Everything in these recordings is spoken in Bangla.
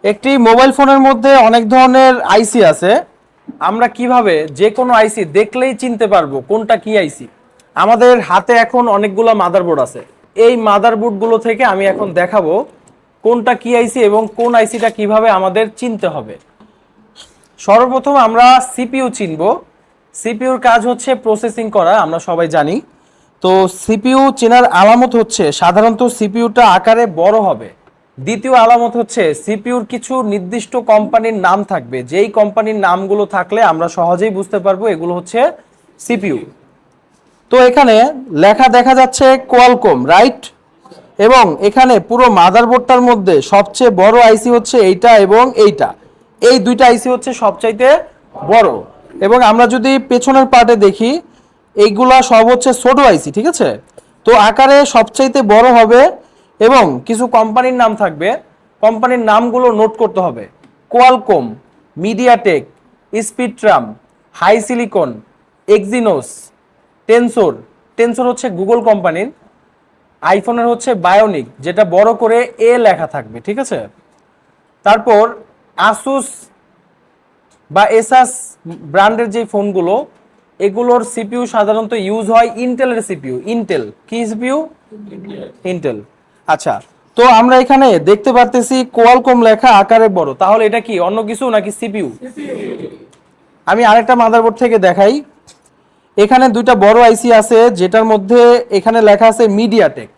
একটি মোবাইল ফোনের মধ্যে অনেক ধরনের আইসি আছে। আমরা কিভাবে যে কোনো আইসি দেখলেই চিনতে পারবো কোনটা কি আইসি? আমাদের হাতে এখন অনেকগুলো মাদারবোর্ড আছে। এই মাদারবোর্ডগুলো থেকে আমি এখন দেখাবো কোনটা কি আইসি এবং কোন আইসিটা কিভাবে আমাদের চিনতে হবে। সর্বপ্রথম আমরা সিপিইউ চিনবো। সিপিইউর কাজ হচ্ছে প্রসেসিং করা, আমরা সবাই জানি। তো সিপিইউ চেনার আলামত হচ্ছে সাধারণত সিপিইউটা আকারে বড় হবে। দ্বিতীয় আলামত হচ্ছে সিপিইউর কিছু নির্দিষ্ট কোম্পানির নাম থাকবে, যেই কোম্পানির নামগুলো থাকলে আমরা সহজেই বুঝতে পারবো এগুলো হচ্ছে সিপিইউ। তো এখানে লেখা দেখা যাচ্ছে কোয়ালকম, রাইট? এবং এখানে পুরো মাদারবোর্ডটার মধ্যে সবচেয়ে বড় আইসি হচ্ছে এইটা এবং এইটা, এই দুইটা আইসি হচ্ছে সবচাইতে বড়। এবং আমরা যদি পেছনের পার্টে দেখি, এইগুলা সব হচ্ছে ছোট আইসি, ঠিক আছে? তো আকারে সবচাইতে বড় হবে এবং কিছু কোম্পানির নাম থাকবে, কোম্পানির নামগুলো নোট করতে হবে। Qualcomm, MediaTek, Spreadtrum, HiSilicon, Exynos, Tensor. Tensor হচ্ছে গুগল কোম্পানির। আইফোনের হচ্ছে বায়োনিক, যেটা বড় করে এ লেখা থাকবে, ঠিক আছে? তারপর আসুস বা এসাস ব্র্যান্ডের যে ফোনগুলো, এগুলোর সিপিইউ সাধারণত ইউজ হয় ইন্টেলের সিপিইউ। ইন্টেল কি সিপিইউ? ইন্টেল। আচ্ছা, তো আমরা এখানে দেখতে পারতেছি কোয়ালকম লেখা আকারে বড়, তাহলে এটা কি অন্য কিছু নাকি সিপিইউ? আমি আরেকটা মাদারবোর্ড থেকে দেখাই। এখানে দুইটা বড় আইসি আছে, যেটার মধ্যে এখানে লেখা আছে মিডিয়াটেক।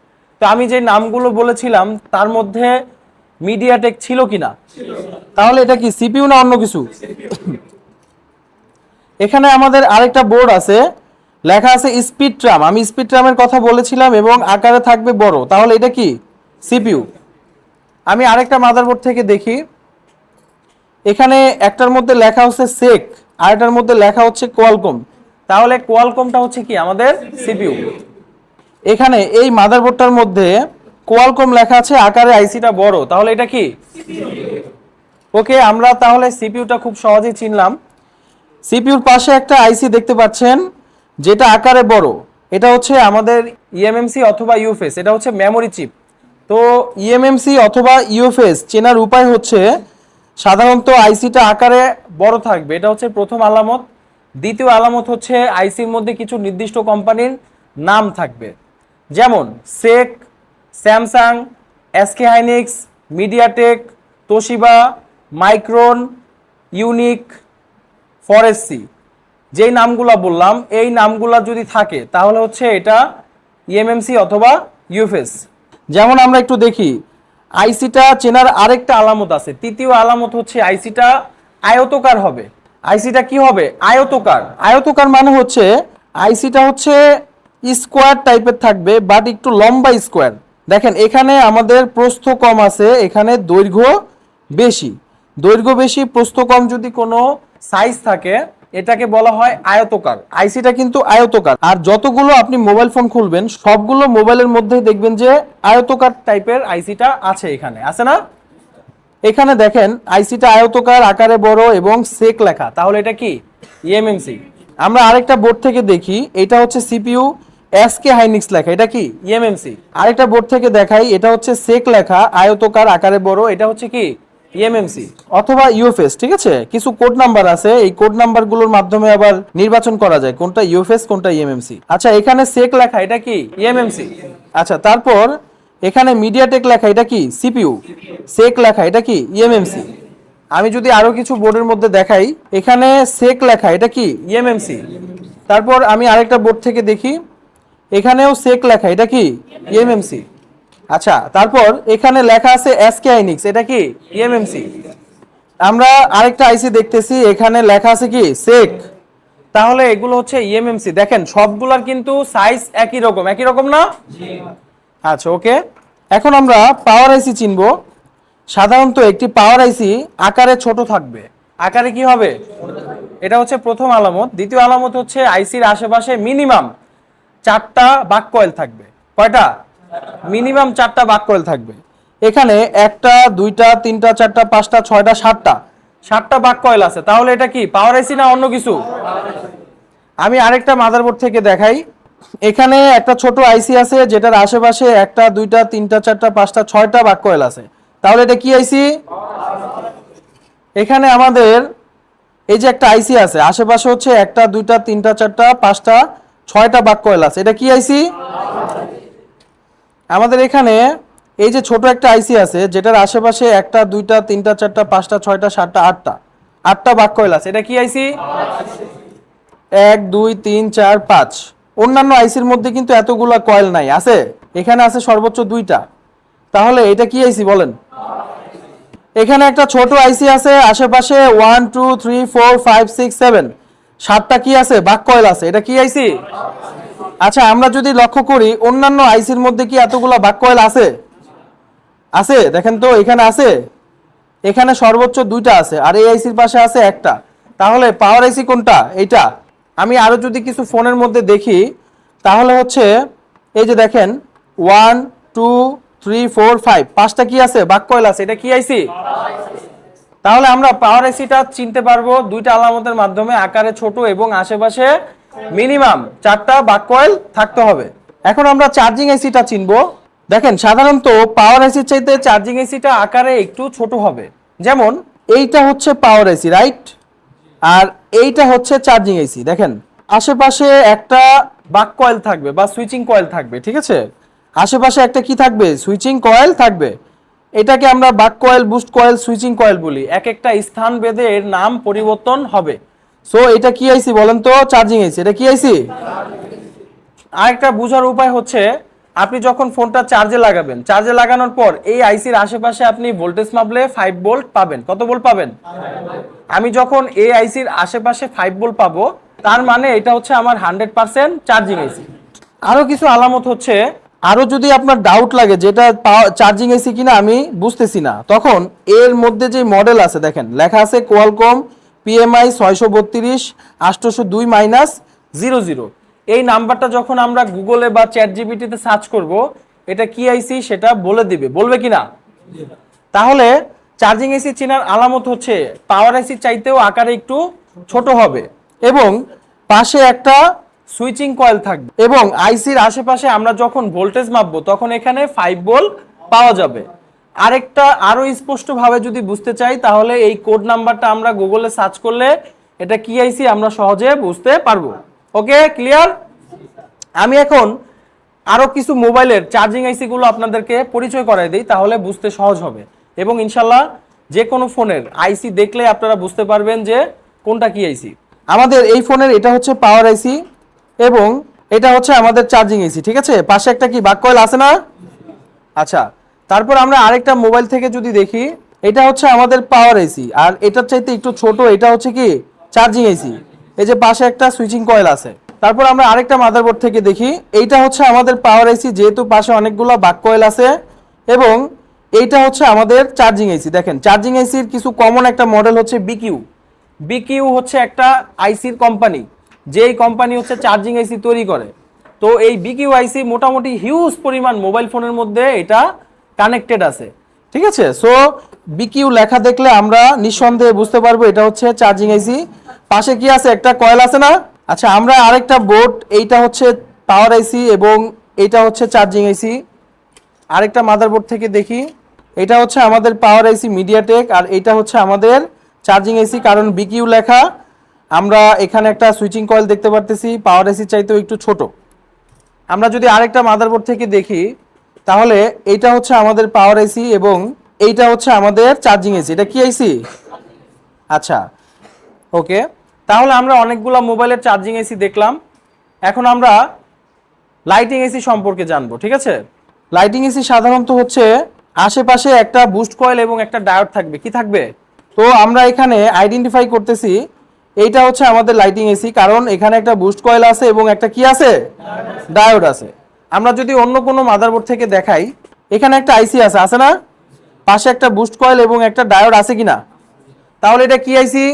তো আমি যে নামগুলো বলেছিলাম তার মধ্যে মিডিয়াটেক ছিল কিনা? তাহলে এটা কি সিপিইউ না অন্য কিছু? এখানে আমাদের আরেকটা বোর্ড আছে, লেখা আছে স্পিডট্রাম। আমি স্পিডট্রামের কথা বলেছিলাম এবং আকারে থাকবে বড়, তাহলে এটা কি সিপিইউ? আমি আরেকটা মাদারবোর্ড থেকে দেখি, এখানে একটার মধ্যে লেখা হচ্ছে সেক, আরেকটার মধ্যে লেখা হচ্ছে কোয়ালকম, তাহলে কোয়ালকমটা হচ্ছে কি আমাদের সিপিইউ। এখানে এই মাদারবোর্ডটার মধ্যে কোয়ালকম লেখা আছে, আকারে আইসিটা বড়, তাহলে এটা কি? ওকে, আমরা তাহলে সিপিইউটা খুব সহজেই চিনলাম। সিপিইউর পাশে একটা আইসি দেখতে পাচ্ছেন, যেটা আকারে বড়। এটা হচ্ছে আমাদের ইএমএমসি অথবা ইউএফএস, এটা হচ্ছে মেমোরি চিপ। তো ইএমএমসি অথবা ইউএফএস চেনার উপায় হচ্ছে সাধারণত আইসিটা আকারে বড় থাকবে, এটা হচ্ছে প্রথম আলামত। দ্বিতীয় আলামত হচ্ছে আইসির মধ্যে কিছু নির্দিষ্ট কোম্পানির নাম থাকবে, যেমন সেক, Samsung, SK Hynix, MediaTek, Toshiba, Micron, Unic, Foresee. যেই নামগুলা বললাম এই নামগুলা যদি থাকে তাহলে হচ্ছে এটা ইএমএমসি অথবা ইউএফএস। যেমন আমরা একটু দেখি, আইসিটা চেনার আরেকটা আলামত আছে। তৃতীয় আলামত হচ্ছে আইসিটা আয়তকার হবে। আইসিটা কি হবে? আয়তকার। আয়তকার মানে হচ্ছে আইসিটা হচ্ছে স্কোয়ার টাইপের থাকবে, বাট একটু লম্বা স্কোয়ার। দেখেন এখানে আমাদের প্রস্থ কম আছে, এখানে দৈর্ঘ্য বেশি। দৈর্ঘ্য বেশি প্রস্থ কম যদি কোনো সাইজ থাকে, এটাকে বলা হয় আয়তকার। আইসিটা কিন্তু আয়তকার। আর যতগুলো আপনি মোবাইল ফোন খুলবেন সবগুলো মোবাইলের মধ্যেই দেখবেন যে আয়তকার টাইপের আইসিটা আছে, এখানে আছে না? এখানে দেখেন আইসিটা আয়তকার, আকারে বড় এবং সেক লেখা, তাহলে এটা কি ইএমএমসি। আমরা আরেকটা বোর্ড থেকে দেখি, এটা হচ্ছে সিপিইউ, এসকে হাইনিক্স লেখা, এটা কি ইএমএমসি। আরেকটা বোর্ড থেকে দেখাই, এটা হচ্ছে সেক লেখা, আয়তকার, আকারে বড়, এটা হচ্ছে কি ইএমএমসি অথবা ইউএফএস, ঠিক আছে? কিছু কোড নাম্বার আছে, এই কোড নাম্বারগুলোর মাধ্যমে আবার নির্বাচন করা যায় কোনটা ইউএফএস কোনটা ইএমএমসি। আচ্ছা, এখানে সেক লেখা, এটা কি ইএমএমসি। আচ্ছা, তারপর এখানে মিডিয়াটেক লেখা, এটা কি সিপিইউ। সেক লেখা, এটা কি ইএমএমসি। আমি যদি আরো কিছু বোর্ডের মধ্যে দেখাই, এখানে সেক লেখা, এটা কি ইএমএমসি। তারপর আমি আরেকটা বোর্ড থেকে দেখি, এখানেও সেক লেখা, এটা কি ইএমএমসি। আচ্ছা, তারপর এখানে লেখা আছে এসকে হাইনিক্স, এটা কি ইএমএমসি। আমরা আরেকটা আইসি দেখতেছি, এখানে লেখা আছে কি সেক, তাহলে এগুলো হচ্ছে ইএমএমসি। দেখেন সবগুলার কিন্তু সাইজ একই রকম, একই রকম না? আচ্ছা, ওকে। এখন আমরা পাওয়ার আইসি চিনবো। সাধারণত একটি পাওয়ার আইসি আকারে ছোট থাকবে। আকারে কি হবে? এটা হচ্ছে প্রথম আলামত। দ্বিতীয় আলামত হচ্ছে আইসির আশেপাশে মিনিমাম 4টা বাক কয়েল থাকবে। কয়টা? মিনিমাম 4টা বাক কয়েল থাকবে। এখানে 1টা 2টা 3টা 4টা 5টা 6টা 7টা বাক কয়েল আছে, তাহলে এটা কি পাওয়ার আইসি না অন্য কিছু? আমি আরেকটা মাদারবোর্ড থেকে দেখাই, এখানে একটা ছোট আইসি আছে, যেটার আশেপাশে 1টা 2টা 3টা 4টা 5টা 6টা বাক কয়েল আছে, তাহলে এটা কি আইসি? এখানে আমাদের এই যে একটা আইসি আছে, আশেপাশে হচ্ছে একটা দুইটা তিনটা চারটা পাঁচটা ছয়টা বাক কয়েল আছে, এটা কি আইসি? আমাদের এখানে এই যে ছোট একটা আইসি আছে যেটার আশেপাশে একটা দুইটা তিনটা চারটা পাঁচটা ছয়টা সাতটা আটটা বাক কয়েল আছে, এটা কি আইসি? 1 2 3 4 5। অন্যান্য আইসির মধ্যে কিন্তু এতগুলা কয়েল নাই, আছে? এখানে আছে সর্বোচ্চ 2টা। তাহলে এটা কি আইসি বলেন? এখানে একটা ছোট আইসি আছে, আশেপাশে 1 2 3 4 5 6 7 7টা কি আছে? বাক কয়েল আছে, এটা কি আইসি? আচ্ছা, আমরা যদি লক্ষ্য করি অন্যান্য আইসির মধ্যে কি এতগুলা বাক কয়েল আছে? আছে, দেখেন তো এখানে আছে, এখানে সর্বোচ্চ 2টা আছে আর এই আইসির পাশে আছে একটা। তাহলে পাওয়ার আইসি কোনটা? এইটা। আমি আরো যদি কিছু ফোনের মধ্যে দেখি তাহলে হচ্ছে এই যে দেখেন 1 2 3 4 5 পাঁচটা কি আছে? বাক কয়েল আছে, এটা কি আইসি? তাহলে আমরা পাওয়ার আইসিটা চিনতে পারবো দুইটা আলামতের মাধ্যমে, আকারে ছোট এবং আশেপাশে মিনিমাম 4টা বাক কয়েল থাকতে হবে। এখন আমরা চার্জিং আইসিটা চিনবো। দেখেন সাধারণত পাওয়ার আইসির চাইতে চার্জিং আইসিটা আকারে একটু ছোট হবে। যেমন এইটা হচ্ছে পাওয়ার আইসি, রাইট? আর এইটা হচ্ছে চার্জিং আইসি। দেখেন আশেপাশে একটা বাক কয়েল থাকবে বা সুইচিং কয়েল থাকবে, ঠিক আছে? আশেপাশে একটা কি থাকবে? সুইচিং কয়েল থাকবে। এটাকে আমরা বাক coil, boost coil, switching coil বলি। এক একটা স্থান ভেদে এর নাম পরিবর্তন হবে। সো এটা কি আইসি বলেন তো? চার্জিং আইসি। এটা কি আইসি? আরেকটা বোঝার উপায় হচ্ছে আপনি যখন ফোনটা চার্জে লাগাবেন, চার্জে লাগানোর পর এই আইসির আশেপাশে আপনি ভোল্টেজ মাপলে 5 ভোল্ট পাবেন। কত ভোল্ট পাবেন? আমি যখন এই আইসির আশেপাশে 5 ভোল্ট পাবো তার মানে এটা হচ্ছে আমার 100% চার্জিং আইসি। আরো কিছু আলামত হচ্ছে, আরো যদি আপনার ডাউট লাগে যেটা চার্জিং আইসি কিনা আমি বুঝতেছি না, তখন এর মধ্যে যে মডেল আছে দেখেন লেখা আছে কোয়ালকম PMI 632 802-00। এই নাম্বারটা যখন আমরা গুগলে বা চ্যাট জিপিটিতে সার্চ করব এটা কি আইসি সেটা বলে দিবে, বলবে কিনা? তাহলে চার্জিং এসি চেনার আলামত হচ্ছে পাওয়ার এসি চাইতেও আকারে একটু ছোট হবে এবং পাশে একটা সুইচিং কয়েল থাকবে এবং আইসির আশেপাশে আমরা যখন ভোল্টেজ মাপবো তখন এখানে 5 ভোল্ট পাওয়া যাবে। আরেকটা আরো স্পষ্ট ভাবে যদি বুঝতে চাই তাহলে এই কোড নাম্বারটা আমরা গুগলে সার্চ করলে এটা কি আইসি আমরা সহজে বুঝতে পারবো। ওকে, ক্লিয়ার? আমি এখন আরো কিছু মোবাইলের চার্জিং আইসি গুলো আপনাদেরকে পরিচয় করাই দিই, তাহলে বুঝতে সহজ হবে এবং ইনশাল্লাহ যে কোনো ফোনের আইসি দেখলে আপনারা বুঝতে পারবেন যে কোনটা কি আইসি। আমাদের এই ফোনের এটা হচ্ছে পাওয়ার আইসি এবং এটা হচ্ছে আমাদের চার্জিং আইসি, ঠিক আছে? পাশে একটা কি বাক কয়েল আছে না? আচ্ছা, তারপর আমরা আরেকটা মোবাইল থেকে যদি দেখি, এটা হচ্ছে আমাদের পাওয়ার আইসি আর এটার চাইতে একটু ছোট এটা হচ্ছে কি চার্জিং আইসি। এই যে পাশে একটা সুইচিং কয়েল আছে। তারপর আমরা আরেকটা মাদারবোর্ড থেকে দেখি, এইটা হচ্ছে আমাদের পাওয়ার আইসি যেহেতু পাশে অনেকগুলো বাক কয়েল আছে এবং এইটা হচ্ছে আমাদের চার্জিং আইসি। দেখেন চার্জিং আইসির কিছু কমন একটা মডেল হচ্ছে বিকিউ। বিকিউ হচ্ছে একটা আইসির কোম্পানি, যেই কোম্পানি হচ্ছে চার্জিং আইসি তৈরি করে। তো এই বিকিউ আইসি মোটামুটি হিউজ পরিমাণ মোবাইল ফোনের মধ্যে এটা কানেক্টেড আছে, ঠিক আছে? সো বিকিউ লেখা দেখলে আমরা নিঃসন্দেহে বুঝতে পারবো এটা হচ্ছে চার্জিং আইসি। পাশে কি আছে? একটা কয়েল আছে না? আচ্ছা, আমরা আরেকটা বোর্ড, এইটা হচ্ছে পাওয়ার আইসি এবং এইটা হচ্ছে চার্জিং আইসি। আরেকটা মাদারবোর্ড থেকে দেখি, এটা হচ্ছে আমাদের পাওয়ার আইসি মিডিয়াটেক আর এটা হচ্ছে আমাদের চার্জিং আইসি। কারণ বিকিউ লেখা, আমরা এখানে একটা সুইচিং কয়েল দেখতে পারতেছি, পাওয়ার আইসি চাইতেও একটু ছোট। আমরা যদি আরেকটা মাদারবোর্ড থেকে দেখি তাহলে এইটা হচ্ছে আমাদের পাওয়ার আইসি এবং এইটা হচ্ছে আমাদের চার্জিং আইসি। এটা কি আইসি? আচ্ছা, ওকে। তাহলে আমরা অনেকগুলো মোবাইলের চার্জিং এসি দেখলাম। এখন আমরা লাইটিং এসি সম্পর্কে জানবো, ঠিক আছে? লাইটিং এসি সাধারণত হচ্ছে আশেপাশে একটা বুস্ট কয়েল এবং একটা ডায়োড থাকবে। কি থাকবে? তো আমরা এখানে আইডেন্টিফাই করতেছি এইটা হচ্ছে আমাদের লাইটিং এসি, কারণ এখানে একটা বুস্ট কয়েল আছে এবং একটা কি আছে? ডায়োড আছে। আমরা যদি অন্য কোনো মাদারবোর্ড থেকে দেখাই, এখানে একটা আইসি আছে, আছে না? পাশে একটা বুস্ট কয়েল এবং একটা ডায়োড আছে কিনা? তাহলে এটা কি আইসি?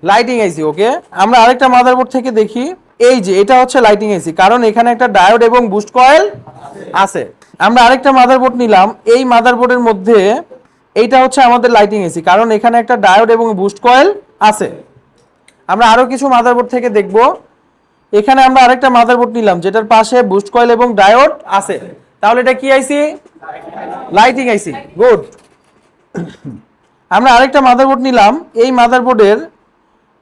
লাইটিং আইসি। ওকে, আমরা আরেকটা মাদারবোর্ড থেকে দেখি, এই যে এটা হচ্ছে লাইটিং আইসি, কারণ এখানে একটা ডায়োড এবং বুস্ট কয়েল আছে। আমরা আরেকটা মাদারবোর্ড নিলাম, এই মাদারবোর্ডের মধ্যে এইটা হচ্ছে আমাদের লাইটিং আইসি, কারণ এখানে একটা ডায়োড এবং বুস্ট কয়েল আছে। আমরা আরো কিছু মাদারবোর্ড থেকে দেখব, এখানে আমরা আরেকটা মাদারবোর্ড নিলাম যেটার পাশে বুস্ট কয়েল এবং ডায়োড আছে। তাহলে এটা কি আইসি? লাইটিং আইসি। গুড। আমরা আরেকটা মাদারবোর্ড নিলাম, এই মাদারবোর্ডের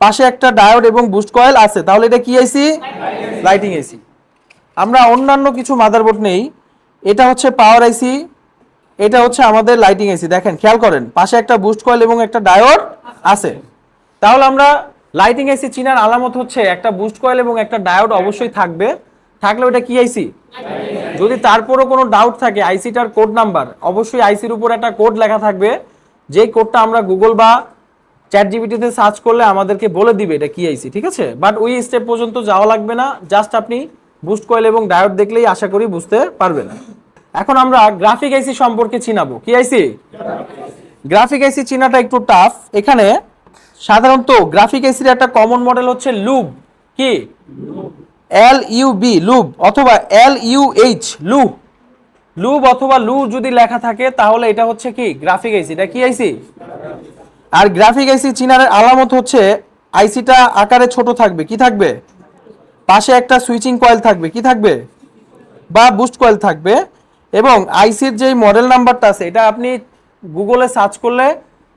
পাশে একটা ডায়োড এবং বুস্ট কয়েল আছে, তাহলে এটা কি আইসি? লাইটিং আইসি। আমরা অন্যান্য কিছু মাদারবোর্ড নেই, এটা হচ্ছে পাওয়ার আইসি, এটা হচ্ছে আমাদের লাইটিং আইসি। দেখেন খেয়াল করেন পাশে একটা বুস্ট কয়েল এবং একটা ডায়োড আছে। তাহলে আমরা লাইটিং আইসি চিনার আলামত হচ্ছে একটা বুস্ট কয়েল এবং একটা ডায়োড অবশ্যই থাকবে, থাকলে ওটা কি আইসি। যদি তারপরও কোনো ডাউট থাকে আইসিটার কোড নাম্বার, অবশ্যই আইসির উপর একটা কোড লেখা থাকবে, যে কোডটা আমরা গুগল বা চ্যাট জিপিটিতে সার্চ করলে আমাদেরকে বলে দিবে এটা কি আইসি, ঠিক আছে। বাট ওই স্টেপ পর্যন্ত যাওয়া লাগবে না, জাস্ট আপনি বুস্ট কয়েল এবং ডায়োড দেখলেই আশা করি বুঝতে পারবেন। এখন আমরা গ্রাফিক আইসি সম্পর্কে চিনাবো। কি আইসি? গ্রাফিক আইসি চিনাটা একটু টাফ। এখানে সাধারণত গ্রাফিক আইসির একটা কমন মডেল হচ্ছে লুব। কি? LUB লুব, অথবা LUH লু। লুব অথবা লু যদি লেখা থাকে তাহলে এটা হচ্ছে কি গ্রাফিক আইসি। এটা কি আইসি? আর গ্রাফিক আইসি চিনার আলামত হচ্ছে আইসিটা আকারে ছোট থাকবে। কি থাকবে? পাশে একটা সুইচিং কয়েল থাকবে। কি থাকবে? বা বুস্ট কয়েল থাকবে। এবং আইসির যে মডেল নাম্বারটা আছে এটা আপনি গুগলে সার্চ করলে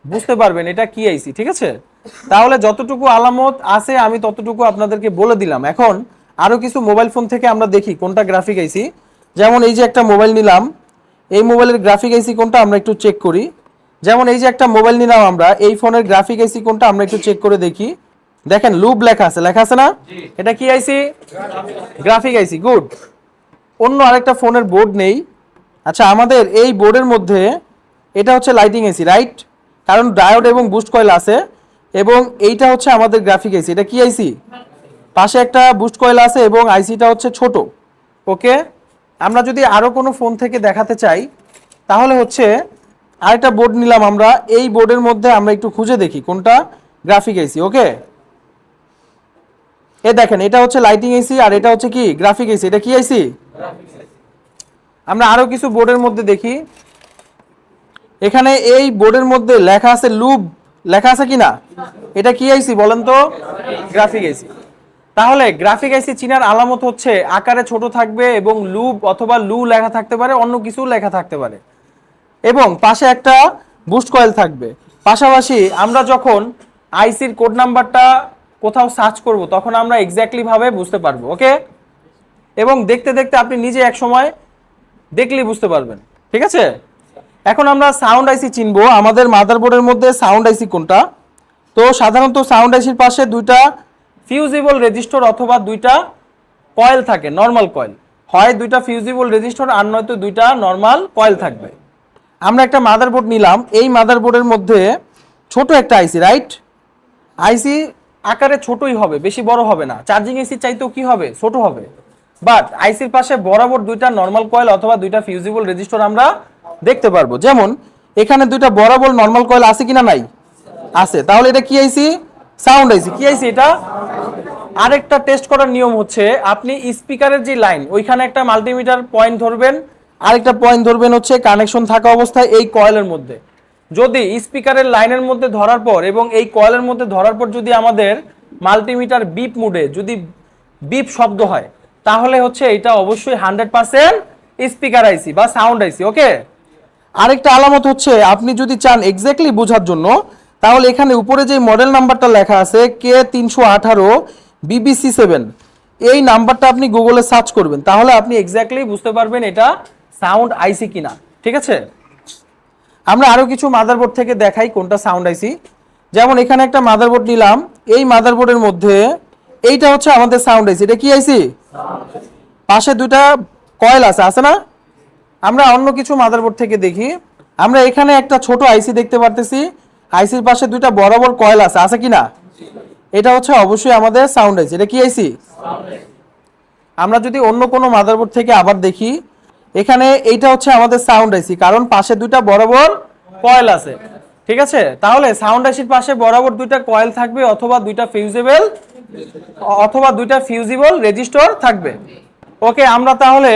বুঝতে পারবেন এটা কি আইসি, ঠিক আছে। তাহলে যতটুকু আলামত আছে আমি ততটুকু আপনাদেরকে বলে দিলাম। এখন আরো কিছু মোবাইল ফোন থেকে আমরা দেখি কোনটা গ্রাফিক আইসি। যেমন এই যে একটা মোবাইল নিলাম, এই মোবাইলের গ্রাফিক আইসি কোনটা আমরা একটু চেক করি। যেমন এই যে একটা মোবাইল নিলাম আমরা, এই ফোনের গ্রাফিক আইসি কোনটা আমরা একটু চেক করে দেখি। দেখেন লুব লেখা আছে, লেখা আছে না? এটা কি আইসি? গ্রাফিক আইসি। গুড। অন্য আরেকটা ফোনের বোর্ড নেই। আচ্ছা, আমাদের এই বোর্ডের মধ্যে এটা হচ্ছে লাইটিং আইসি, রাইট? কারণ ডায়োড এবং বুস্ট কয়েল আছে, এবং এইটা হচ্ছে আমাদের গ্রাফিক আইসি। এটা কি আইসি? পাশে একটা বুস্ট কয়েল আছে এবং আইসিটা হচ্ছে ছোট। ওকে, আমরা যদি আরো কোনো ফোন থেকে দেখাতে চাই তাহলে হচ্ছে আরেকটা বোর্ড নিলাম আমরা, এই বোর্ডের মধ্যে আমরা একটু খুঁজে দেখি কোনটা গ্রাফিক আইসি। ওকে, এ দেখেন এটা হচ্ছে লাইটিং আইসি আর এটা হচ্ছে কি গ্রাফিক আইসি। এটা কি আইসি? আমরা আরো কিছু বোর্ডের মধ্যে দেখি। এখানে এই বোর্ডের মধ্যে লেখা আছে লুব, লেখা আছে কিনা? এটা কি আইসি বলেন তো? গ্রাফিক আইসি। তাহলে গ্রাফিক আইসি চিনার আলামত হচ্ছে আকারে ছোট থাকবে এবং লুব অথবা লু লেখা থাকতে পারে, অন্য কিছু লেখা থাকতে পারে, এবং পাশে একটা বুস্ট কয়েল থাকবে। পাশাপাশি আমরা যখন আইসির কোড নাম্বারটা কোথাও সার্চ করব তখন আমরা এক্স্যাক্টলি ভাবে বুঝতে পারবো। ওকে, এবং দেখতে দেখতে আপনি নিজে এক সময় দেখলেই বুঝতে পারবেন, ঠিক আছে। এখন আমরা সাউন্ড আইসি চিনবো। আমাদের মাদারবোর্ডের মধ্যে সাউন্ড আইসি কোনটা? তো সাধারণত সাউন্ড আইসির পাশে দুইটা ফিউজিবল রেজিস্টর অথবা দুইটা কয়েল থাকে, নর্মাল কয়েল। হয় দুইটা ফিউজিবল রেজিস্টর আর নয়তো দুইটা নর্মাল কয়েল থাকবে। আমরা একটা মাদারবোর্ড নিলাম, এই মাদারবোর্ডের মধ্যে ছোট একটা আইসি, রাইট? আইসি আকারে ছোটই হবে, বেশি বড় হবে না। চার্জিং আইসি চাইতেও কি হবে? ছোট হবে। বাট আইসির পাশে বরাবর দুইটা নর্মাল কয়েল অথবা দুইটা ফিউজিবল রেজিস্টর আমরা দেখতে পারবো। যেমন এখানে দুইটা বরাবর নর্মাল কয়েল আছে কিনা? নাই, আছে। তাহলে এটা কি আইসি? সাউন্ড আইসি। কি আইসি এটা? আরেকটা টেস্ট করার নিয়ম হচ্ছে আপনি স্পিকারের যে লাইন ওইখানে একটা মাল্টিমিটার পয়েন্ট ধরবেন, আরেকটা পয়েন্ট ধরবেন হচ্ছে কানেকশন থাকা অবস্থায় এই কয়েলের মধ্যে। যদি স্পিকারের লাইনের মধ্যে ধরার পর এবং এই কয়েলের মধ্যে ধরার পর যদি আমাদের মাল্টিমিটার বিপ মুডে যদি বিপ শব্দ হয় তাহলে হচ্ছে এটা অবশ্যই 100% স্পিকার আইসি বা সাউন্ড আইসি। ওকে, আরেকটা আলামত হচ্ছে আপনি যদি চান এক্স্যাক্টলি বোঝার জন্য তাহলে এখানে উপরে যে মডেল নাম্বারটা লেখা আছে K318 BBC7, এই নাম্বারটা আপনি গুগলে সার্চ করবেন, তাহলে আপনি এক্স্যাক্টলি বুঝতে পারবেন এটা সাউন্ড আইসি কিনা, ঠিক আছে। আমরা আরো কিছু মাদারবোর্ড থেকে দেখাই কোনটা সাউন্ড আইসি। যেমন এখানে একটা মাদারবোর্ড নিলাম, এই মাদারবোর্ডের মধ্যে এইটা হচ্ছে আমাদের সাউন্ড আইসি। এটা কি আইসি? পাশে দুইটা কয়েল আছে, আছে না? আমরা অন্য কিছু মাদারবোর্ড থেকে দেখি। আমরা এখানে একটা ছোট আইসি দেখতে পারতেছি, আইসির পাশে দুইটা বরাবর কয়েল আছে, আছে কিনা? এটা হচ্ছে অবশ্যই আমাদের সাউন্ড আইসি। এটা কি আইসি? আমরা যদি অন্য কোনো মাদারবোর্ড থেকে আবার দেখি, এখানে এইটা হচ্ছে আমাদের সাউন্ড আইসি, কারণ পাশে দুইটা বরাবর কয়েল আছে, ঠিক আছে। তাহলে সাউন্ড আইসির পাশে বরাবর দুইটা কয়েল থাকবে অথবা দুইটা ফিউজিবল রেজিস্টর থাকবে। ওকে, আমরা তাহলে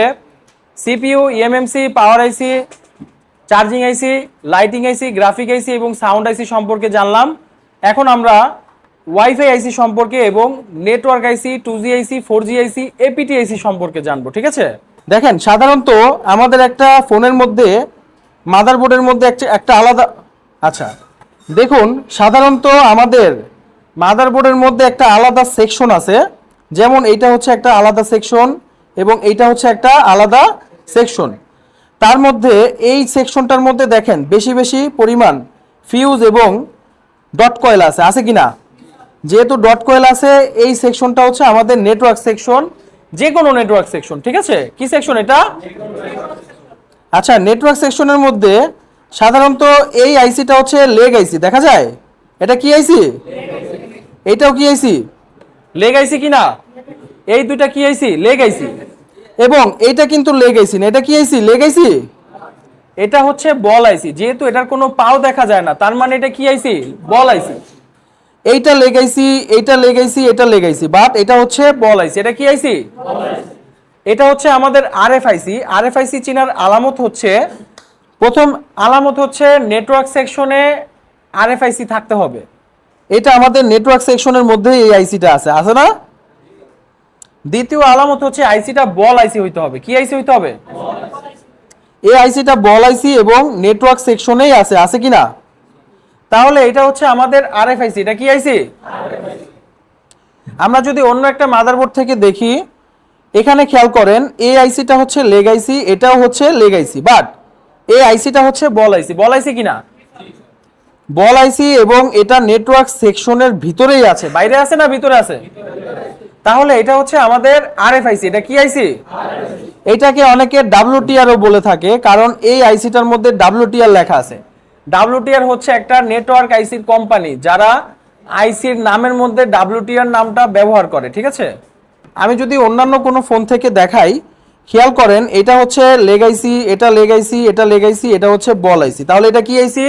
CPU, eMMC, power IC, charging IC, lighting IC, graphic IC এবং সাউন্ড আইসি সম্পর্কে জানলাম। এখন আমরা ওয়াইফাই আইসি সম্পর্কে এবং নেটওয়ার্ক আইসি, 2G আইসি, 4G আইসি, এপিটি আইসি সম্পর্কে জানবো, ঠিক আছে। দেখেন সাধারণত আমাদের একটা ফোনের মধ্যে মাদারবোর্ডের মধ্যে একটা আলাদা, আচ্ছা দেখুন সাধারণত আমাদের মাদারবোর্ডের মধ্যে একটা আলাদা সেকশন আছে, যেমন এইটা হচ্ছে একটা আলাদা সেকশন এবং এইটা হচ্ছে একটা আলাদা সেকশন। তার মধ্যে এই সেকশনটার মধ্যে দেখেন বেশি বেশি পরিমাণ ফিউজ এবং ডট কয়েল আছে, আছে কি না? যেহেতু ডট কয়েল আছে, এই সেকশনটা হচ্ছে আমাদের নেটওয়ার্ক সেকশন, যে কোনো নেটওয়ার্ক সেকশন, ঠিক আছে? কি সেকশন এটা? আচ্ছা, নেটওয়ার্ক সেকশনের মধ্যে সাধারণত এই আইসিটা হচ্ছে লেগ আইসি, দেখা যায়? এটা কি আইসি? এটাও কি আইসি? লেগ আইসি কিনা? এই দুইটা কি আইসি? লেগ আইসি। এবং এইটা কিন্তু লেগ আইসি না, এটা কি আইসি? লেগ আইসি। এটা হচ্ছে বল আইসি, যেহেতু এটার কোনো পাও দেখা যায় না, তার মানে এটা কি আইসি? বল আইসি। এইটা লেগ আইসি, এইটা লেগ আইসি, এটা লেগ আইসি, বাট এটা হচ্ছে বল আইসি। এটা কি আইসি? এটা হচ্ছে আমাদের আরএফআইসি। আরএফআইসি চিনার আলামত হচ্ছে, প্রথম আলামত হচ্ছে নেটওয়ার্ক সেকশনে আরএফআইসি থাকতে হবে। এটা আমাদের নেটওয়ার্ক সেকশনের মধ্যে এই আইসিটা আছে, আছে না? দ্বিতীয় আলামত হচ্ছে আইসিটা বল আইসি হইতে হবে। কি আইসি হইতে হবে? এই আইসিটা বল আইসি এবং নেটওয়ার্ক সেকশনেই আছে, আছে কি না? তাহলে এটা হচ্ছে আমাদের আরএফআইসি। এটা কি আইসি? আমরা যদি অন্য একটা মাদারবোর্ড থেকে দেখি, এখানে খেয়াল করেন এই আইসিটা হচ্ছে লেগ আইসি, এটাও হচ্ছে লেগ আইসি, বাট এই আইসিটা হচ্ছে বল আইসি। বল আইসি কিনা? বল আইসি, এবং এটা নেটওয়ার্ক সেকশনের ভিতরেই আছে, বাইরে আছে না ভিতরে আছে? তাহলে এটা হচ্ছে আমাদের আরএফআইসি। এটা কি আইসি? এটাকে অনেকে ডাব্লিউটিআরও বলে থাকে, কারণ এই আইসিটার মধ্যে ডাব্লিউটিআর লেখা আছে। ডাব্লিউটিআর হচ্ছে একটা নেটওয়ার্ক আইসির কোম্পানি, যারা আইসির নামের মধ্যে ডাব্লিউটিআর নামটা ব্যবহার করে, ঠিক আছে? আমি যদি অন্যান্য কোনো ফোন থেকে দেখাই, খেয়াল করেন এটা হচ্ছে লেগ আইসি, এটা লেগ আইসি, এটা লেগ আইসি, এটা হচ্ছে বল আইসি। তাহলে এটা কি আইসি?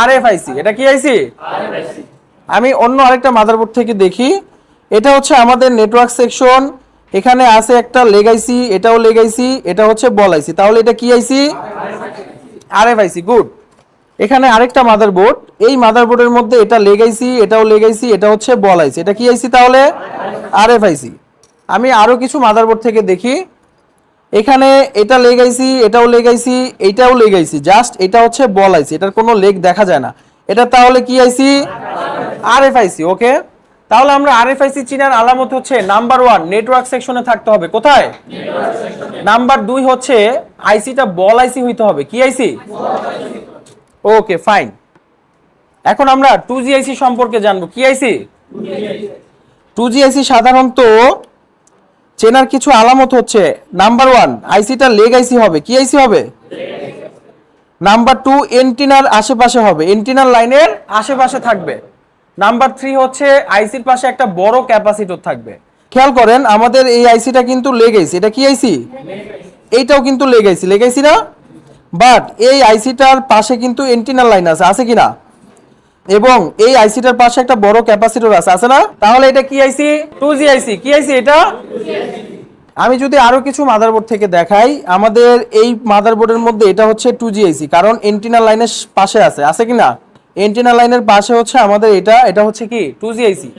আরএফআইসি। এটা কি আইসি? আমি অন্য আরেকটা মাদারবোর্ড থেকে দেখি, এটা হচ্ছে আমাদের নেটওয়ার্ক সেকশন, এখানে আছে একটা লেগ আইসি, এটাও লেগ আইসি, এটা হচ্ছে বল আইসি। তাহলে এটা কি আইসি? আরএফআইসি। গুড। এখানে আরেকটা মাদারবোর্ড, এই মাদারবোর্ডের মধ্যে এটা লেগ আইসি, এটাও লেগ আইসি, এটা হচ্ছে বল আইসি। এটা কি আইসি তাহলে? আরএফআইসি। আমি আরো কিছু মাদারবোর্ড থেকে দেখি, এখানে এটা লেগ আইসি, এটাও লেগ আইসি, এইটাও লেগ আইসি, জাস্ট এটা হচ্ছে বল আইসি, এটার কোনো লেগ দেখা যায় না। এটা তাহলে কি আইসি? আরএফআইসি। ওকে, তাহলে আমরা আরএফআইসি চিনার আলামত হচ্ছে নাম্বার 1 নেটওয়ার্ক সেকশনে থাকতে হবে। কোথায়? নাম্বার 2 হচ্ছে আইসিটা বল আইসি হইতে হবে। কি আইসি? ওকে, ফাইন। এখন আমরা 2G আইসি সম্পর্কে জানবো। কি আইসি? 2G আইসি সাধারণত চেনার কিছু আলামত হচ্ছে, নাম্বার 1 আইসিটা লেগ আইসি হবে। কি আইসি হবে? নাম্বার 2 এন্টিনার আশেপাশে হবে, এন্টিনার লাইনের আশেপাশে থাকবে। নাম্বার 3 হচ্ছে আইসির পাশে একটা বড় ক্যাপাসিটর থাকবে। খেয়াল করেন আমাদের এই আইসিটা কিন্তু লেগ আইসি। এটা কি আইসি? এইটাও কিন্তু লেগ আইসি, লেগ আইসি না? বাট এই আইসিটার পাশে কিন্তু এন্টিনার লাইন আছে, আছে কি না? এবং এই আইসিটার পাশে একটা বড় ক্যাপাসিটর আছে, আছে না? তাহলে এটা কি আইসি? 2G আইসি। কি আইসি এটা? আমি যদি আরো কিছু মাদারবোর্ড থেকে দেখাই, আমাদের এই মাদারবোর্ডের মধ্যে এটা হচ্ছে 2G আইসি, কারণ এন্টিনা লাইনের পাশে আছে, আছে কি না? এন্টিনা লাইনের পাশে হচ্ছে আমাদের এটা হচ্ছে কি 2G আইসি,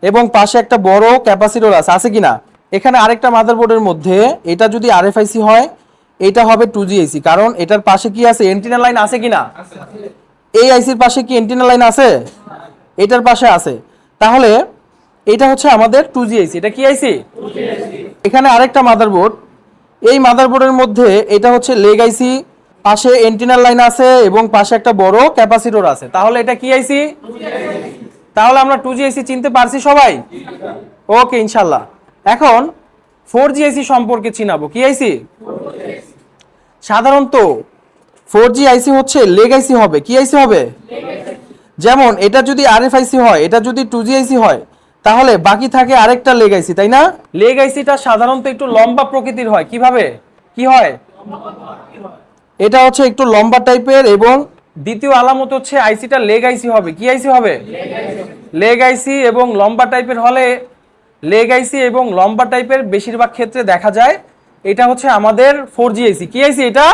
এবং পাশে একটা বড় ক্যাপাসিটর আছে, আছে কি না? এখানে আরেকটা মাদারবোর্ডের মধ্যে এটা যদি আরএফআইসি হয়, এটা হবে 2G আইসি, কারণ এটার পাশে কি আছে? এন্টিনা লাইন আছে কি না? এই আইসির পাশে কি এন্টিনা লাইন আছে? এটার পাশে আছে। তাহলে এটা হচ্ছে আমাদের 2G আইসি। এটা কি আইসি? এখানে আরেকটা মাদারবোর্ড, এই মাদারবোর্ডের মধ্যে এটা হচ্ছে লেগ আইসি, পাশে এন্টিনার লাইন আছে এবং পাশে একটা বড় ক্যাপাসিটর আছে। তাহলে এটা কি আইসি? তাহলে আমরা 2G আইসি চিনতে পারছি সবাই? ওকে, ইনশাল্লাহ। এখন 4G আইসি সম্পর্কে চিনাবো। কি আইসি? সাধারণত 4G আইসি হচ্ছে লেগ আইসি হবে। কি আইসি হবে? যেমন এটা যদি আরএফআইসি হয়, এটা যদি 2G আইসি হয়, তাহলে বাকি থাকে আরেকটা লেগ আইসি, তাই না? লেগ আইসিটা সাধারণত একটু লম্বা প্রকৃতির হয়। কিভাবে? কি হয়? এটা হচ্ছে একটু লম্বা টাইপের, এবং দ্বিতীয় আলামত হচ্ছে আইসিটা লেগ আইসি হবে। কি আইসি হবে? লেগ আইসি এবং লম্বা টাইপের হলে, লেগ আইসি এবং লম্বা টাইপের বেশিরভাগ ক্ষেত্রে দেখা যায়। এটা হচ্ছে আমাদের 4G আইসি। কি আইসি এটা?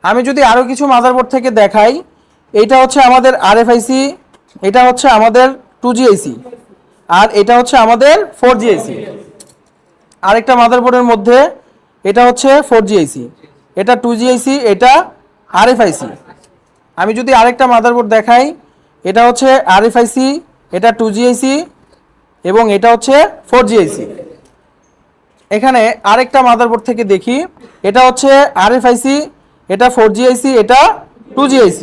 আমি যদি আরো কিছু মাদারবোর্ড থেকে দেখাই, এটা হচ্ছে আমাদের আরএফআইসি, এটা হচ্ছে আমাদের 2G আইসি, আর এটা হচ্ছে আমাদের 4G আইসি। আরেকটা মাদারবোর্ডের মধ্যে এটা হচ্ছে 4G আইসি, এটা 2G আইসি, এটা আরএফআইসি। আমি যদি আরেকটা মাদারবোর্ড দেখাই, এটা হচ্ছে আরএফআইসি, এটা 2G IC এবং এটা হচ্ছে 4G IC। এখানে আরেকটা মাদারবোর্ড থেকে দেখি, এটা হচ্ছে আরএফআইসি, এটা 4G IC, এটা 2G IC।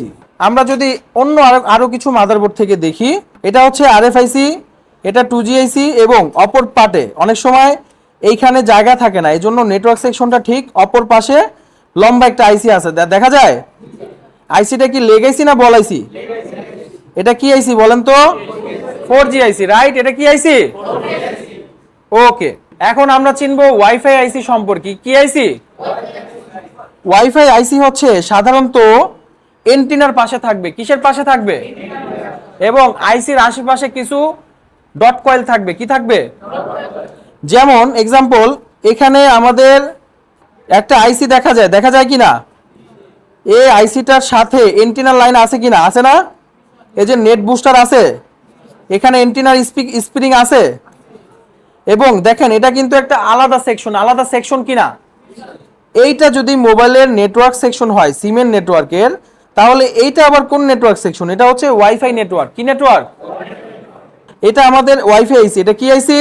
আমরা যদি অন্য আরো কিছু মাদারবোর্ড থেকে দেখি, এটা হচ্ছে আরএফআইসি, এটা 2G IC এবং অপর পাটে অনেক সময় এইখানে জায়গা থাকে না, এই জন্য নেটওয়ার্ক সেকশনটা ঠিক অপর পাশে লম্বা একটা আইসি আছে, দেখা যায়। আইসিটা কি লেগ আইসি না বল আইসি? এটা কি আইসি বলেন তো? 4G IC, right. এটা কি আইসি? ওকে, এখন আমরা চিনবো ওয়াইফাই আইসি সম্পর্কে। কি আইসি? ওয়াইফাই আইসি হচ্ছে সাধারণত এন্টিনার পাশে থাকবে। কিসের পাশে থাকবে? এবং আইসির আশেপাশে কিছু ডট কয়েল থাকবে। কি থাকবে? যেমন এক্সাম্পল, এখানে আমাদের একটা আইসি দেখা যায় কিনা? এই আইসিটার সাথে এন্টিনার লাইন আছে কিনা? আছে না? এই যে নেট বুস্টার আছে, এখানে এন্টিনার স্প্রিং আছে। এবং দেখেন এটা কিন্তু একটা আলাদা সেকশন কিনা? এইটা যদি মোবাইলের নেটওয়ার্ক সেকশন হয়, সিমের নেটওয়ার্কের, তাহলে এইটা আবার কোন নেটওয়ার্ক সেকশন? এটা হচ্ছে ওয়াইফাই নেটওয়ার্ক। কি নেটওয়ার্ক? এটা আমাদের ওয়াইফাই আইসি। এটা কি আইসি?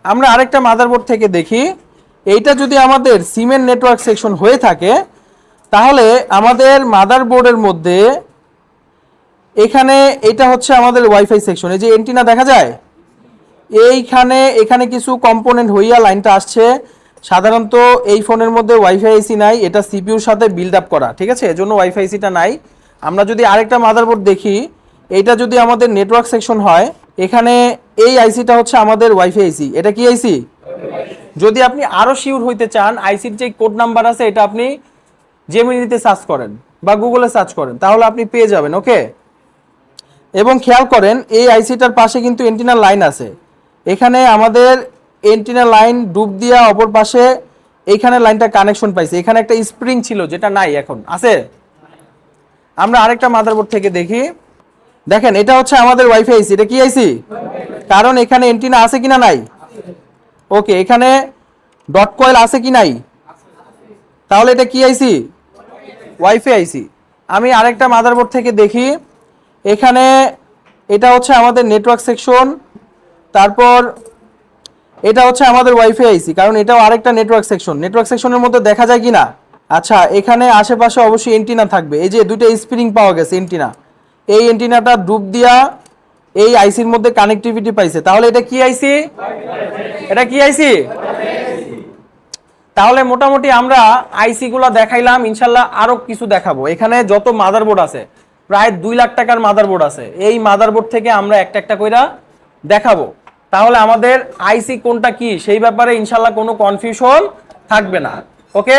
আমরা আরেকটা মাদারবোর্ড থেকে দেখি, এইটা যদি আমাদের সিমের নেটওয়ার্ক সেকশন হয়ে থাকে, তাহলে আমাদের মাদারবোর্ডের মধ্যে এখানে এটা হচ্ছে আমাদের ওয়াইফাই সেকশন। এই যে এন্টিনা দেখা যায়, এখানে কিছু কম্পোনেন্ট হইয়া লাইনটা আসছে। সাধারণত এই ফোনের মধ্যে ওয়াইফাই আইসি নাই, এটা সিপিইউর সাথে বিল্ড আপ করা, ঠিক আছে, এজন্য ওয়াইফাই আইসিটা নাই। আমরা যদি আরেকটা মাদারবোর্ড দেখি, এইটা যদি আমাদের নেটওয়ার্ক সেকশন হয়, এখানে এই আইসিটা হচ্ছে আমাদের ওয়াইফাই আইসি। এটা কি আইসি? যদি আপনি আরো শিওর হইতে চান, আইসির যে কোড নাম্বার আছে এটা আপনি জেমিনিতে সার্চ করেন বা গুগলে সার্চ করেন, তাহলে আপনি পেয়ে যাবেন। ওকে, এবং খেয়াল করেন এই আইসিটার পাশে কিন্তু এন্টিনার লাইন আছে। এখানে আমাদের এন্টিনার লাইন ডুব দিয়া অপর পাশে এইখানে লাইনটা কানেকশন পাইছে। এখানে একটা স্প্রিং ছিল যেটা নাই, এখন আছে। আমরা আরেকটা মাদারবোর্ড থেকে দেখি, দেখেন এটা হচ্ছে আমাদের ওয়াইফাই আইসি। এটা কি আইসি? কারণ এখানে এন্টিনা আছে কিনা? নাই। ওকে, এখানে ডট কয়েল আছে কি? নাই। তাহলে এটা কি আইসি? ওয়াইফাই আইসি। আমি আরেকটা মাদারবোর্ড থেকে দেখি, এখানে এটা হচ্ছে আমাদের নেটওয়ার্ক সেকশন, তারপর এটা হচ্ছে আমাদের ওয়াইফাই আইসি, কারণ এটাও আরেকটা নেটওয়ার্ক সেকশন। নেটওয়ার্ক সেকশনের মধ্যে দেখা যায় কিনা? আচ্ছা, এখানে আশেপাশে অবশ্যই এন্টিনা থাকবে। এই যে দুটো স্প্রিং পাওয়া গেছে এন্টিনা, এই এন্টিনাটা ডুব দিয়া এই আইসির মধ্যে কানেক্টিভিটি পাইছে। তাহলে এটা কি আইসি? এটা কি আইসি? তাহলে মোটামুটি আমরা আইসি গুলা দেখাইলাম, ইনশাল্লাহ আরো কিছু দেখাবো। এখানে যত মাদারবোর্ড আছে, প্রায় 2 লাখ টাকার মাদারবোর্ড আছে। এই মাদারবোর্ড থেকে আমরা একটা একটা কইরা দেখাবো। তাহলে আমাদের আইসি কোনটা কি সেই ব্যাপারে ইনশাল্লাহ কোনো কনফিউশন থাকবে না। ওকে।